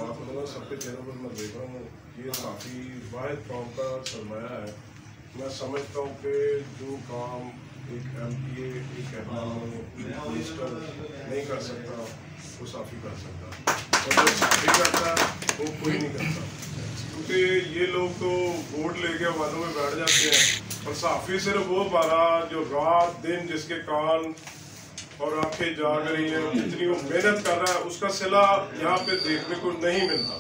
बात करूँगा, सबके चेहरों पर मैं देख रहा हूँ ये काफ़ी वाहिद कौम का सरमाया है। मैं समझता हूँ कि जो काम एक MPA, एक मिनिस्टर नहीं कर सकता वो साफ़ी कर सकता, और जो साफ़ी करता वो कोई नहीं करता। क्योंकि ये लोग तो वोट लेके वालों में बैठ जाते हैं और साफ़ी सिर्फ वो हमारा जो रात दिन जिसके कान और आंखें जाग रही हैं, जितनी वो मेहनत कर रहा है उसका सिला यहाँ पे देखने को नहीं मिलता।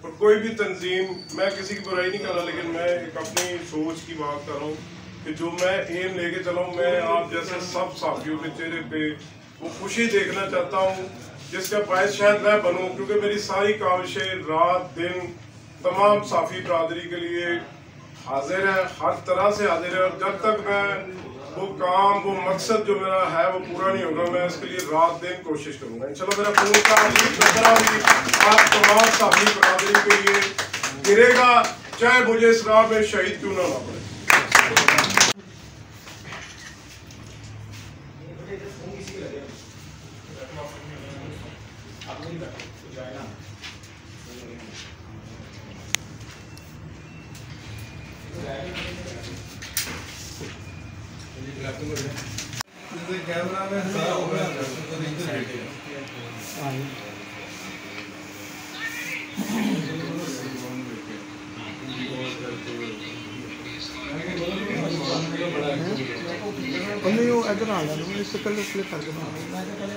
और कोई भी तंजीम, मैं किसी की बुराई नहीं कर रहा, लेकिन मैं एक अपनी सोच की बात कर रहा हूँ कि जो मैं एम लेके चला हूँ, मैं आप जैसे सब साथियों के चेहरे पे वो खुशी देखना चाहता हूँ जिसका बायस शायद मैं बनूँ, क्योंकि मेरी सारी काविशें रात दिन तमाम साफ़ी बरादरी के लिए हाजिर है, हर तरह से हाजिर है। और जब तक मैं वो काम, वो मकसद जो मेरा है वो पूरा नहीं होगा, मैं इसके लिए रात दिन कोशिश करूंगा। इंशाल्लाह मेरा खून का नजरा भी आप तमाम साथी बरादरी के लिए गिरेगा, चाहे मुझे इस राह में शहीद क्यों ना होना पड़े। कैमरा में सारा हो गया नहीं वो इधर आ जाना, इससे पहले क्लिक करके